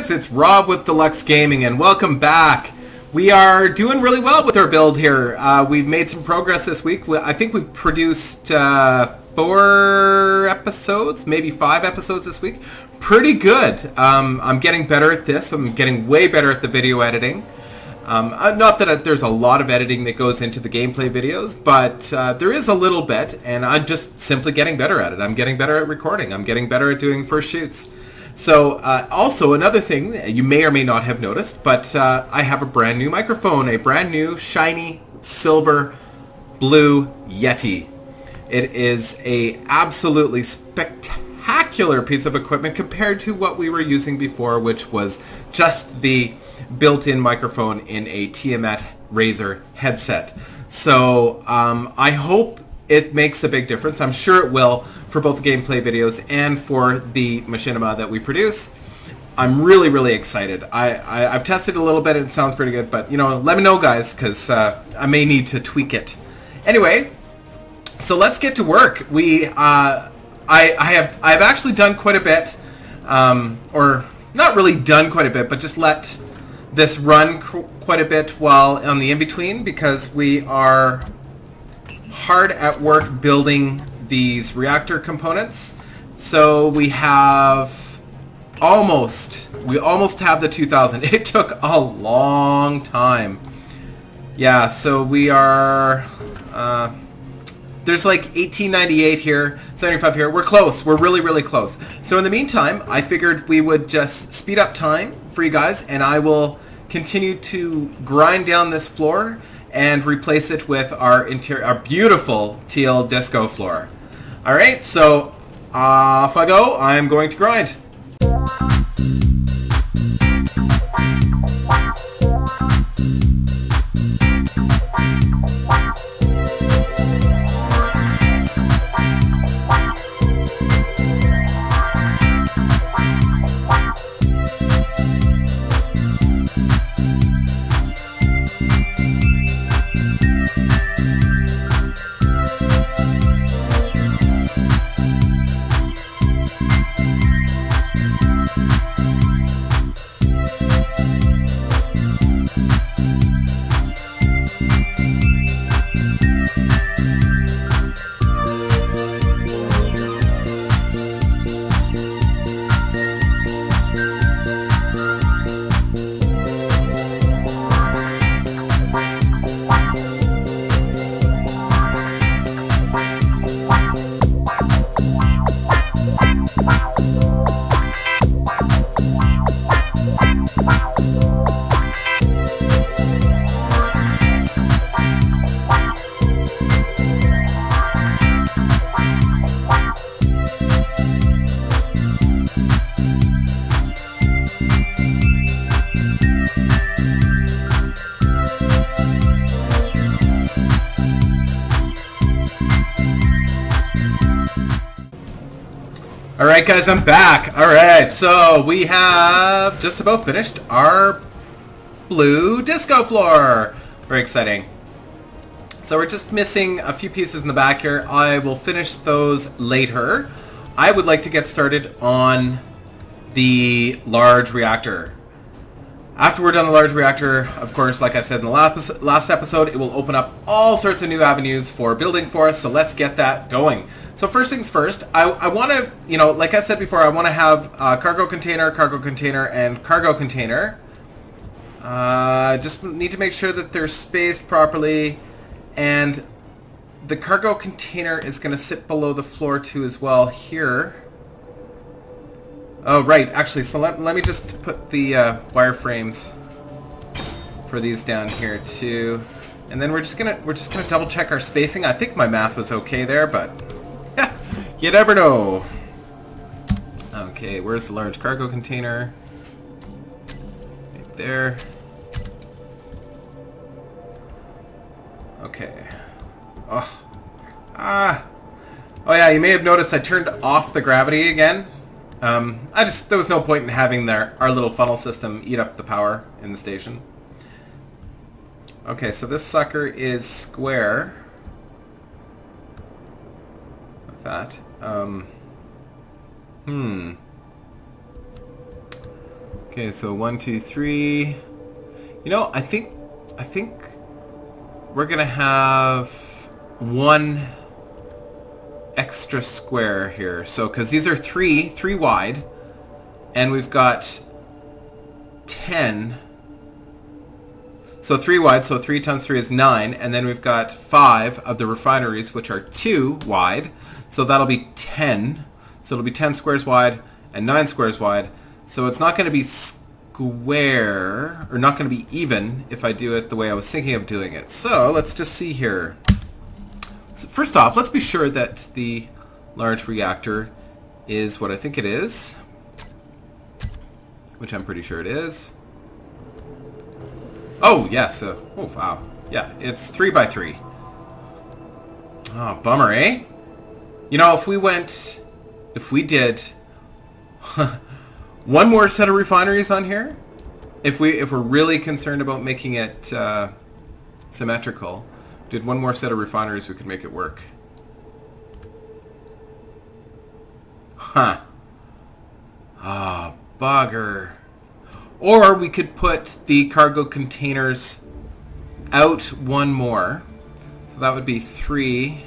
dudes, it's Rob with Deluxe Gaming and welcome back. We are doing really well with our build here. We've made some progress this week. I think we've produced 4 episodes, maybe 5 episodes this week. Pretty good. I'm getting better at this. I'm getting way better at the video editing. Not that there's a lot of editing that goes into the gameplay videos, but there is a little bit, and I'm just simply getting better at it. I'm getting better at recording. I'm getting better at doing first shoots. So also another thing you may or may not have noticed, but I have a brand new microphone, a brand new shiny silver Blue Yeti. It is a absolutely spectacular piece of equipment compared to what we were using before, which was just the built-in microphone in a Tiamat Razer headset. So I hope it makes a big difference. I'm sure it will for both the gameplay videos and for the machinima that we produce. I'm really, really excited. I've tested it a little bit and it sounds pretty good, but you know, let me know guys, because I may need to tweak it. Anyway, so let's get to work. I've actually done quite a bit, or not really done quite a bit, but just let this run quite a bit while on the in-between, because we are hard at work building these reactor components. So we almost have the 2000. It took a long time. Yeah, so we are there's like 1898 here, 75 here. We're close. We're really, really close. So in the meantime, I figured we would just speed up time for you guys, and I will continue to grind down this floor and replace it with our beautiful teal disco floor. All right, so off I go. I'm going to grind. Alright guys, I'm back. Alright, so we have just about finished our blue disco floor. Very exciting. So we're just missing a few pieces in the back here. I will finish those later. I would like to get started on the large reactor. After we're done the large reactor, of course, like I said in the last episode, it will open up all sorts of new avenues for building for us, so let's get that going. So first things first, I want to, you know, like I said before, I want to have cargo container, and cargo container. Just need to make sure that they're spaced properly, and the cargo container is going to sit below the floor too as well here. Oh, right, actually, so let me just put the wireframes for these down here too. And then we're just gonna double check our spacing. I think my math was okay there, but you never know. Okay, where's the large cargo container? Right there. Okay. Oh. Oh yeah, you may have noticed I turned off the gravity again. There was no point in having our little funnel system eat up the power in the station. Okay, so this sucker is square. With that. Okay, Okay, so 1, 2, 3. You know, I think we're gonna have one extra square here. So, because these are three wide, and we've got 10. So 3 wide, so 3 times 3 is 9, and then we've got 5 of the refineries, which are 2 wide, so that'll be 10. So it'll be 10 squares wide and 9 squares wide. So it's not going to be square, or not going to be even, if I do it the way I was thinking of doing it. So let's just see here. So first off, let's be sure that the large reactor is what I think it is, which I'm pretty sure it is. Oh, yes. Oh, wow. Yeah, it's 3 by 3. Oh, bummer, eh? You know, if we did one more set of refineries on here, if we're really concerned about making it symmetrical, did one more set of refineries, we could make it work. Huh. Ah, bugger. Or we could put the cargo containers out one more. So that would be 3.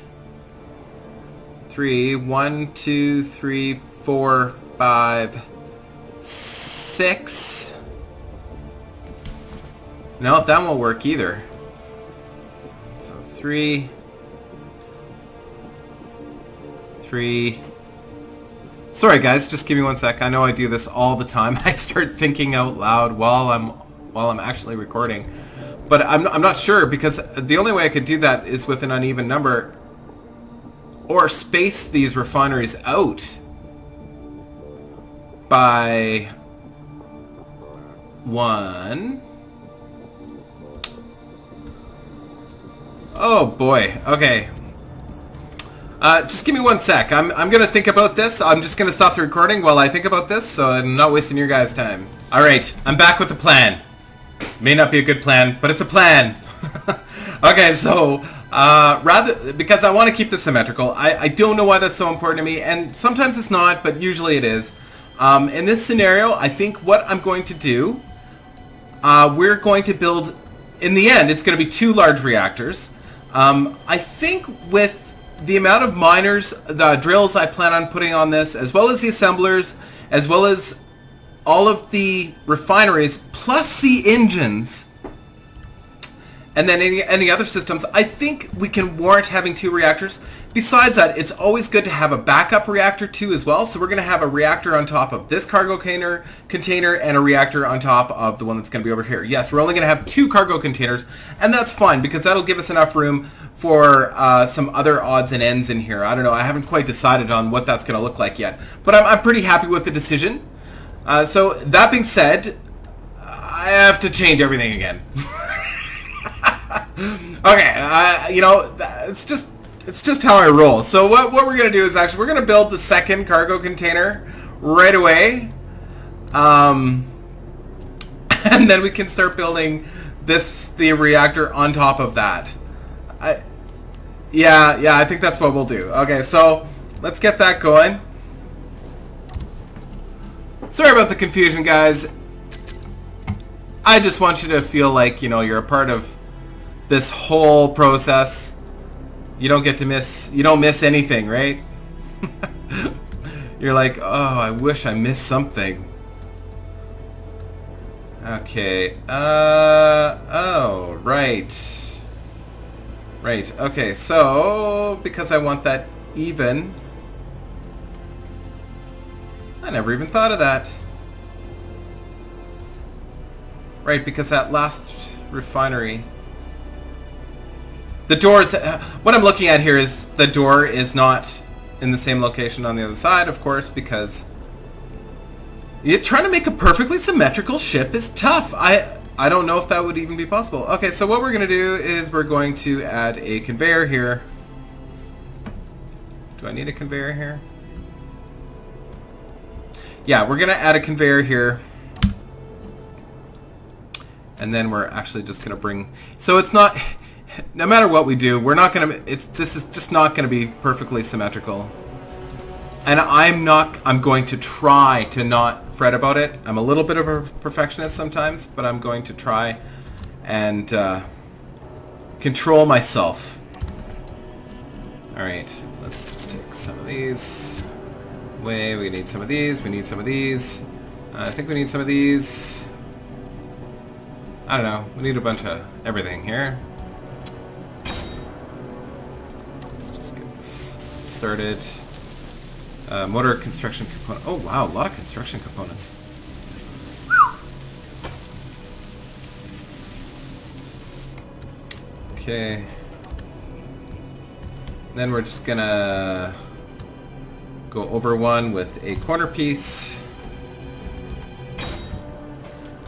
1, 2, 3, 4, 5, 6. No, that won't work either. So 3. Sorry guys, just give me one sec. I know I do this all the time. I start thinking out loud while I'm actually recording. But I'm not sure, because the only way I could do that is with an uneven number, or space these refineries out by 1. Oh boy. Okay. Just give me one sec. I'm going to think about this. I'm just going to stop the recording while I think about this, so I'm not wasting your guys' time. Alright, I'm back with a plan. May not be a good plan, but it's a plan. Okay, so, because I want to keep this symmetrical, I don't know why that's so important to me, and sometimes it's not, but usually it is. In this scenario, I think what I'm going to do, we're going to build, in the end, it's going to be 2 large reactors. I think with the amount of miners, the drills I plan on putting on this, as well as the assemblers, as well as all of the refineries, plus the engines, and then any other systems, I think we can warrant having 2 reactors. Besides that, it's always good to have a backup reactor too as well. So we're going to have a reactor on top of this cargo container and a reactor on top of the one that's going to be over here. Yes, we're only going to have 2 cargo containers, and that's fine because that'll give us enough room for some other odds and ends in here. I don't know. I haven't quite decided on what that's going to look like yet, but I'm pretty happy with the decision. So that being said, I have to change everything again. Okay, you know, it's just how I roll. So what we're going to do is actually we're going to build the second cargo container right away. And then we can start building the reactor on top of that. Yeah, I think that's what we'll do. Okay, so let's get that going. Sorry about the confusion, guys. I just want you to feel like, you know, you're a part of this whole process. You don't miss anything, right? You're like, oh, I wish I missed something. Okay, oh, right. Right, okay, so, because I want that even, I never even thought of that. Right, because that last refinery, the doors, what I'm looking at here is the door is not in the same location on the other side, of course, because trying to make a perfectly symmetrical ship is tough. I don't know if that would even be possible. Okay, so what we're going to do is we're going to add a conveyor here. Do I need a conveyor here? Yeah, we're going to add a conveyor here. And then we're actually just going to bring... So it's not... No matter what we do, we're not going to... This is just not going to be perfectly symmetrical. And I'm going to try to not fret about it. I'm a little bit of a perfectionist sometimes, but I'm going to try and control myself. Alright, let's just take some of these away. We need some of these. We need some of these. I think we need some of these. I don't know. We need a bunch of everything here. Let's just get this started. Motor construction component. Oh wow, a lot of construction components. Okay. Then we're just gonna go over one with a corner piece.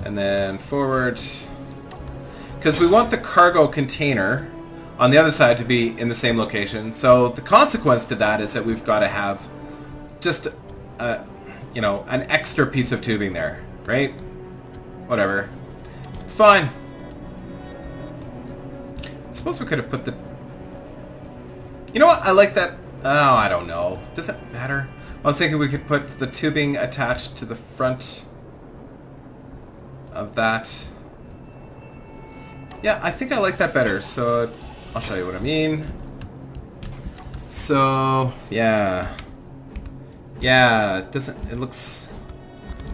And then forward. Because we want the cargo container on the other side to be in the same location. So the consequence to that is that we've got to have just, you know, an extra piece of tubing there, right? Whatever. It's fine. I suppose we could have put the... You know what? I like that... Oh, I don't know. Does it matter? I was thinking we could put the tubing attached to the front of that. Yeah, I think I like that better. So I'll show you what I mean. So, yeah. Yeah, it doesn't... It looks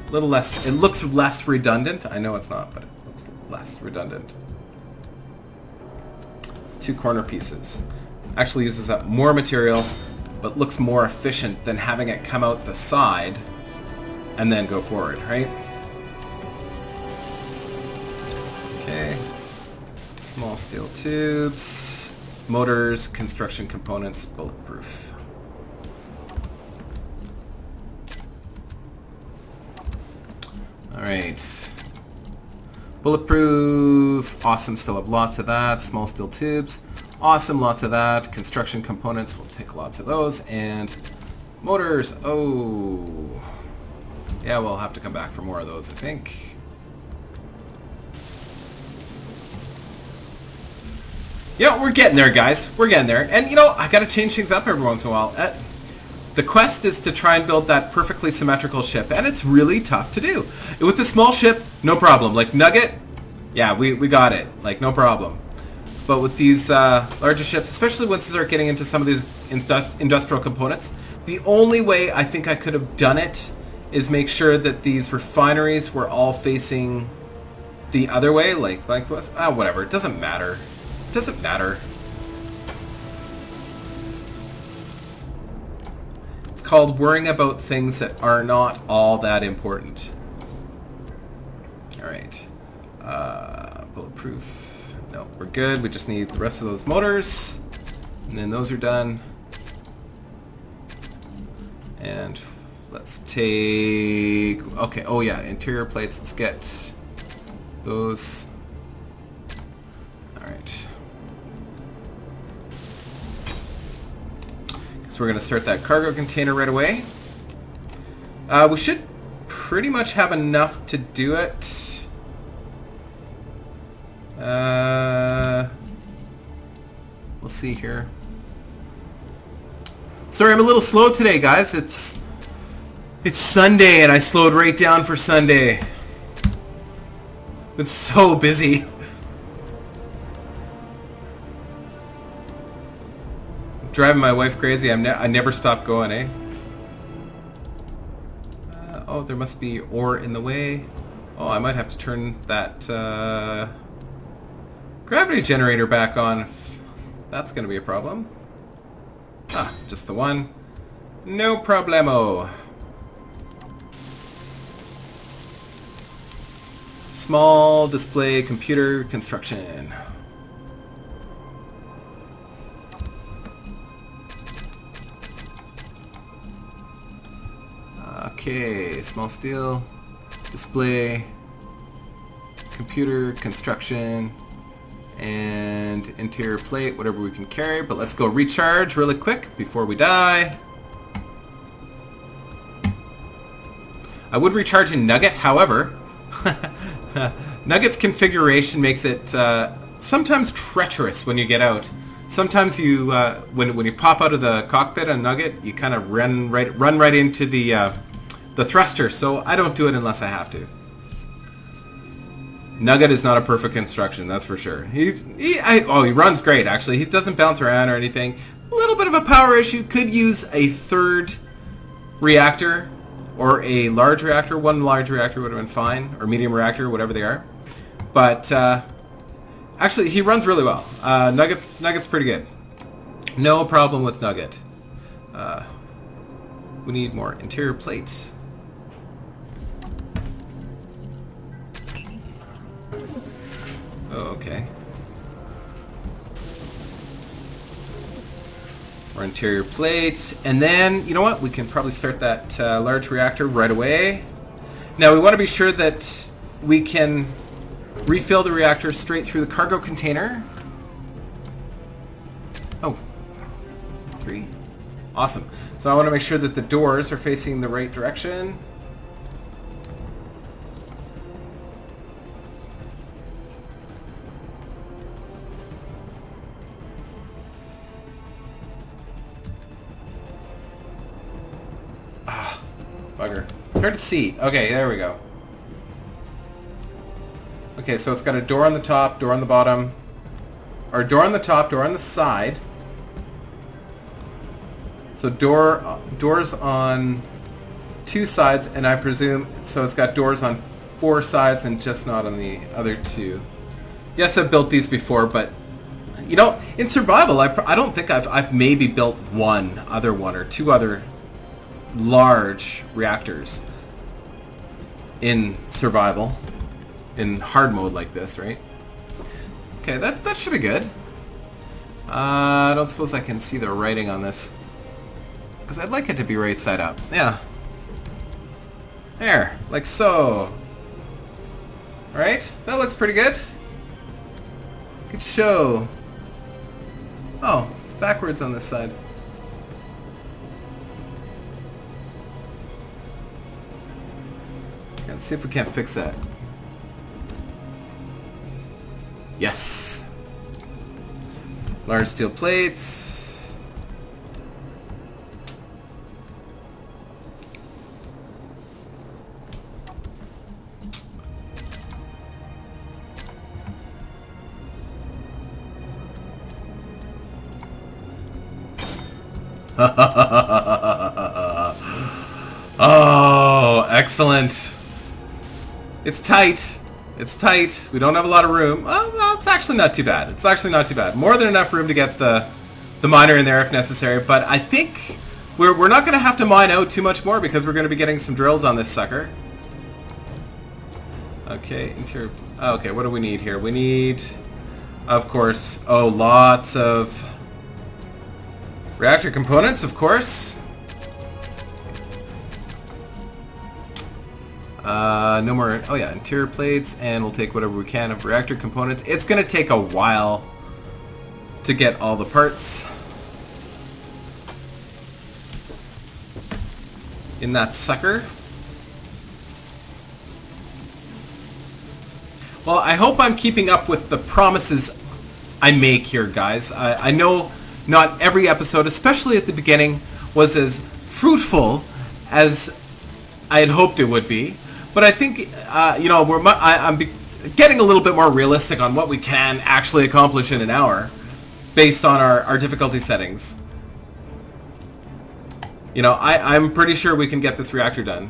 a little less... It looks less redundant. I know it's not, but it looks less redundant. 2 corner pieces. Actually uses up more material, but looks more efficient than having it come out the side and then go forward, right? Okay. Small steel tubes. Motors, construction components, bulletproof. Alright. Bulletproof. Awesome, still have lots of that. Small steel tubes. Awesome, lots of that. Construction components, we'll take lots of those. And motors. Oh. Yeah, we'll have to come back for more of those, I think. Yeah, we're getting there, guys. We're getting there. And, you know, I gotta change things up every once in a while. The quest is to try and build that perfectly symmetrical ship, and it's really tough to do. With a small ship, no problem. Like Nugget, yeah, we got it. Like, no problem. But with these larger ships, especially once you start getting into some of these industrial components, the only way I think I could have done it is make sure that these refineries were all facing the other way, like this. Ah, whatever. It doesn't matter. It doesn't matter. It's called worrying about things that are not all that important. All right. Bulletproof. No, we're good. We just need the rest of those motors. And then those are done. And let's take... Okay, oh yeah, interior plates. Let's get those. Alright. So we're going to start that cargo container right away. We should pretty much have enough to do it. We'll see here. Sorry, I'm a little slow today, guys. It's Sunday, and I slowed right down for Sunday. It's so busy. Driving my wife crazy. I never stop going, eh? Oh, there must be ore in the way. Oh, I might have to turn that gravity generator back on. That's going to be a problem. Ah, just the one. No problemo. Small display computer construction. Okay, small steel display computer construction and interior plate, whatever we can carry. But let's go recharge really quick before we die. I would recharge in Nugget, however, Nugget's configuration makes it sometimes treacherous when you get out. Sometimes you, when you pop out of the cockpit on Nugget, you kind of run right into the the thruster, so I don't do it unless I have to. Nugget is not a perfect construction, that's for sure. He runs great, actually. He doesn't bounce around or anything. A little bit of a power issue. Could use a third reactor or a large reactor. One large reactor would have been fine, or medium reactor, whatever they are. But actually, he runs really well. Nugget's pretty good. No problem with Nugget. We need more interior plates. Oh, okay. More interior plates. And then, you know what? We can probably start that large reactor right away. Now, we want to be sure that we can refill the reactor straight through the cargo container. Oh. 3. Awesome. So I want to make sure that the doors are facing the right direction. Ah, bugger. It's hard to see. Okay, there we go. Okay, so it's got a door on the top, door on the bottom, or door on the top, door on the side. So doors on 2 sides, and I presume, so it's got doors on 4 sides and just not on the other 2. Yes, I've built these before, but, you know, in survival, I don't think I've maybe built one or 2 other large reactors in survival, in hard mode like this, right? Okay, that should be good. I don't suppose I can see the writing on this, because I'd like it to be right side up. Yeah. There, like so. Alright, that looks pretty good. Good show. Oh, it's backwards on this side. Let's see if we can't fix that. Yes. Large steel plates. Oh, excellent. It's tight. It's tight. We don't have a lot of room. Oh, well, it's actually not too bad. It's actually not too bad. More than enough room to get the miner in there if necessary. But I think we're not going to have to mine out too much more because we're going to be getting some drills on this sucker. Okay, interior. Okay, what do we need here? We need, of course, lots of reactor components, of course. No more, oh yeah, interior plates, and we'll take whatever we can of reactor components. It's going to take a while to get all the parts in that sucker. Well, I hope I'm keeping up with the promises I make here, guys. I know not every episode, especially at the beginning, was as fruitful as I had hoped it would be. But I think, you know, I'm getting a little bit more realistic on what we can actually accomplish in an hour based on our difficulty settings. You know, I'm pretty sure we can get this reactor done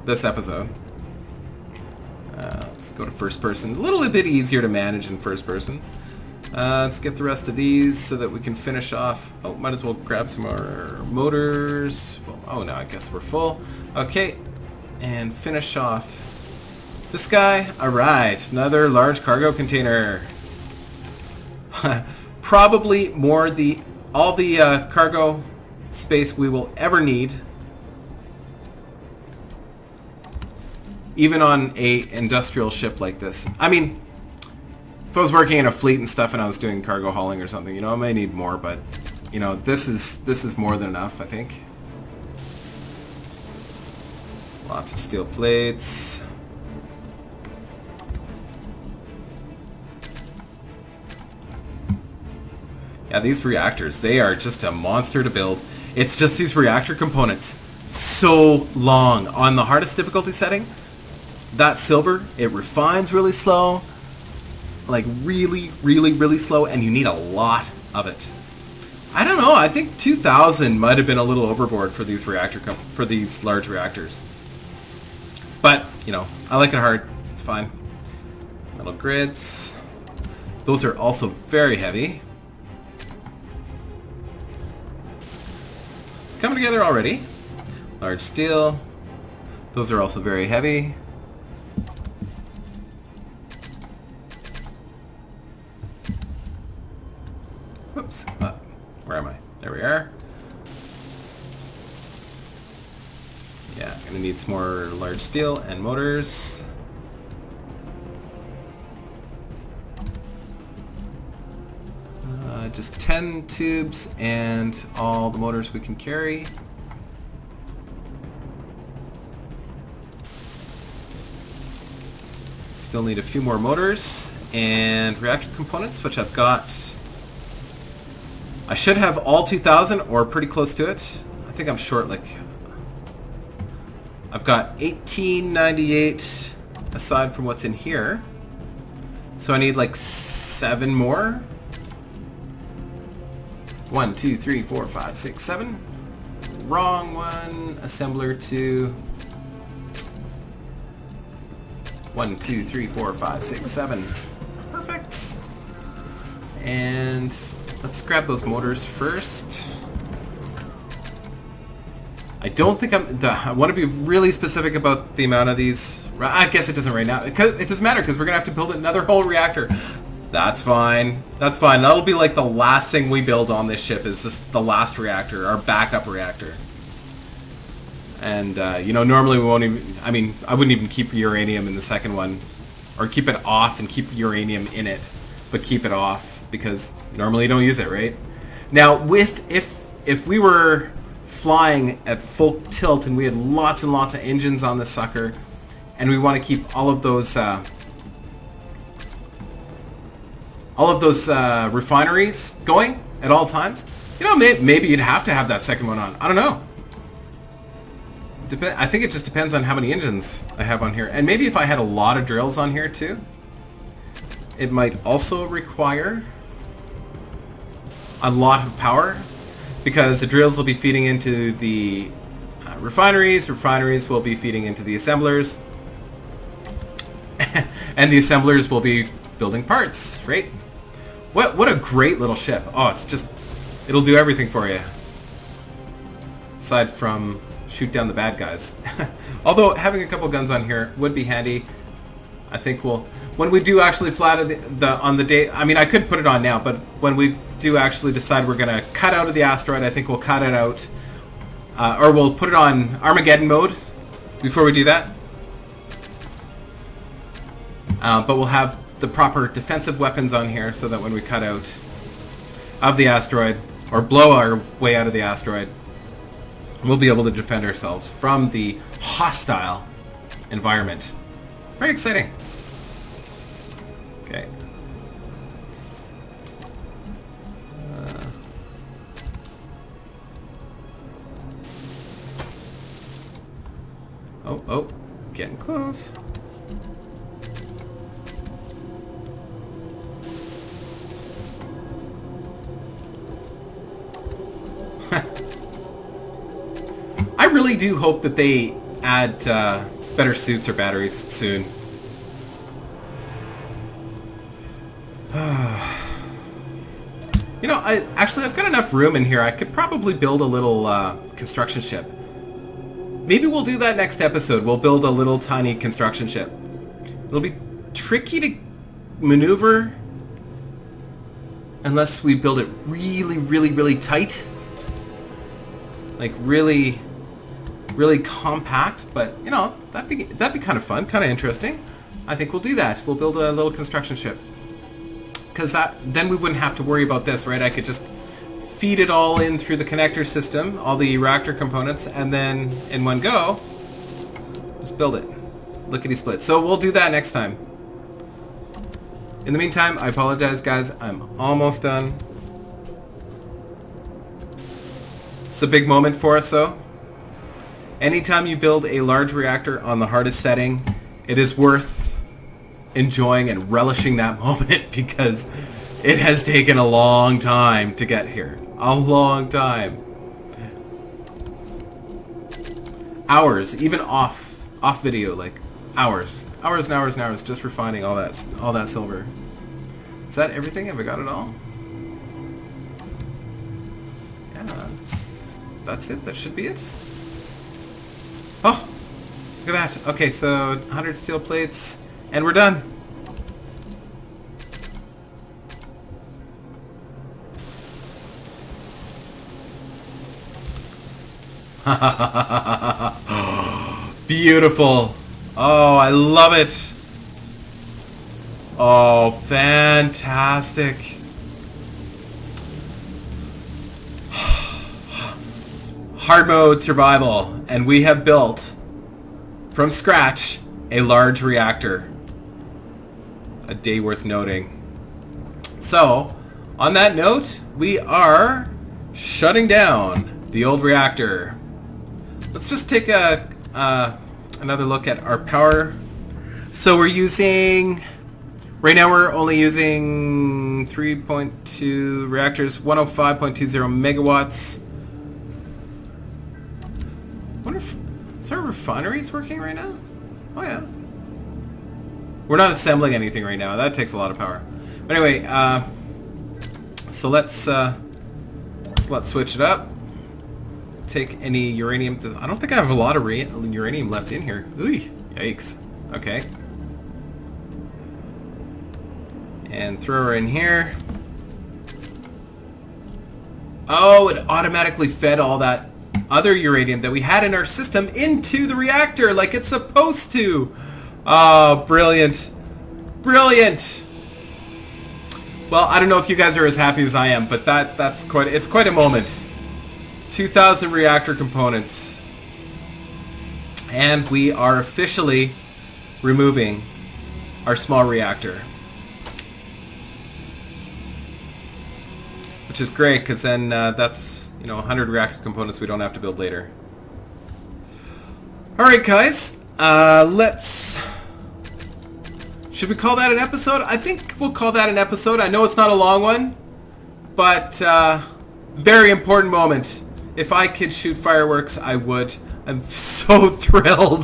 this episode. Let's go to first person. A little bit easier to manage in first person. Let's get the rest of these so that we can finish off. Oh, might as well grab some more motors. Oh, no, I guess we're full. Okay, and finish off this guy. All right, another large cargo container. Probably all the cargo space we will ever need. Even on a industrial ship like this. I mean, if I was working in a fleet and stuff and I was doing cargo hauling or something, you know, I may need more, but, you know, this is more than enough, I think. Lots of steel plates. Yeah, these reactors, they are just a monster to build. It's just these reactor components. so long. On the hardest difficulty setting, that silver, it refines really slow, like really, really, really slow, and you need a lot of it. I don't know, I think 2000 might have been a little overboard for these for these large reactors. But, you know, I like it hard, so it's fine. Metal grids. Those are also very heavy. It's coming together already. Large steel. Those are also very heavy. Whoops. Where am I? There we are. Yeah, gonna need some more large steel and motors. Just 10 tubes and all the motors we can carry. Still need a few more motors and reactor components, which I've got. I should have all 2000 or pretty close to it. I think I'm short, like I've got 1898 aside from what's in here. So I need like 7 more. 1, 2, 3, 4, 5, 6, 7. Wrong one. Assembler 2. 1, 2, 3, 4, 5, 6, 7. Perfect. And let's grab those motors first. I don't think I want to be really specific about the amount of these. I guess it doesn't right now. It doesn't matter because we're going to have to build another whole reactor. That's fine. That's fine. That'll be like the last thing we build on this ship is just the last reactor, our backup reactor. And, you know, normally we won't even... I mean, I wouldn't even keep uranium in the second one. Or keep it off and keep uranium in it. But keep it off because normally you don't use it, right? Now, if we were flying at full tilt and we had lots and lots of engines on this sucker and we want to keep all of those refineries going at all times, you know, maybe you'd have to have that second one on. I don't know. I think it just depends on how many engines I have on here. And maybe if I had a lot of drills on here too, it might also require a lot of power because the drills will be feeding into the refineries will be feeding into the assemblers, and the assemblers will be building parts, right? What a great little ship. Oh, it's just, it'll do everything for you. Aside from shoot down the bad guys. Although having a couple guns on here would be handy. I think we'll, when we do actually fly to on the day, I mean I could put it on now, but when we do actually decide we're gonna cut out of the asteroid, I think we'll cut it out, or we'll put it on Armageddon mode before we do that. But we'll have the proper defensive weapons on here so that when we cut out of the asteroid, or blow our way out of the asteroid, we'll be able to defend ourselves from the hostile environment. Very exciting. Okay. Oh, getting close. I really do hope that they add better suits or batteries soon. You know, I've got enough room in here. I could probably build a little construction ship. Maybe we'll do that next episode. We'll build a little tiny construction ship. It'll be tricky to maneuver unless we build it really, really, really tight. Like really, really compact. But you know, that'd be kind of fun, kind of interesting. I think we'll do that. We'll build a little construction ship. Because then we wouldn't have to worry about this, right? I could just feed it all in through the connector system, all the reactor components, and then in one go, just build it. Lickety-split. So we'll do that next time. In the meantime, I apologize, guys. I'm almost done. It's a big moment for us, though. Anytime you build a large reactor on the hardest setting, it is worth enjoying and relishing that moment because it has taken a long time to get here. A long time. Hours, even off video, like hours and hours and hours, just refining all that silver. Is that everything? Have I got it all? Yeah, that's it. That should be it. Oh, look at that. Okay, so 100 steel plates, and we're done. Beautiful. Oh, I love it. Oh, fantastic. Hard mode survival, and we have built from scratch a large reactor. A day worth noting. So, on that note, we are shutting down the old reactor. Let's just take another look at our power. So we're using, right now we're only using 3.2 reactors, 105.20 megawatts. I wonder if, is our refineries working right now? Oh yeah. We're not assembling anything right now. That takes a lot of power. But anyway, so let's switch it up. Take any uranium. I don't think I have a lot of uranium left in here. Ooh, yikes. Okay. And throw her in here. Oh, it automatically fed all that other uranium that we had in our system into the reactor like it's supposed to. Oh, brilliant. Brilliant. Well, I don't know if you guys are as happy as I am, but it's quite a moment. 2,000 reactor components. And we are officially removing our small reactor. Which is great, because then that's, 100 reactor components we don't have to build later. Alright guys, should we call that an episode? I think we'll call that an episode. I know it's not a long one, but very important moment. If I could shoot fireworks, I would. I'm so thrilled.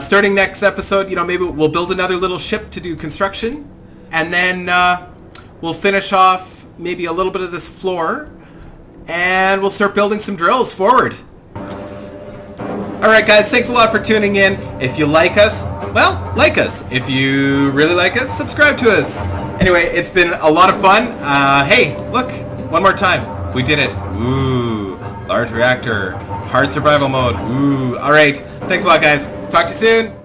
Starting next episode, maybe we'll build another little ship to do construction, and then we'll finish off maybe a little bit of this floor, and we'll start building some drills forward. Alright guys, thanks a lot for tuning in. If you like us, well, like us. If you really like us, subscribe to us. Anyway, it's been a lot of fun. Hey, look, one more time. We did it. Ooh, large reactor, hard survival mode. Ooh, alright. Thanks a lot guys. Talk to you soon.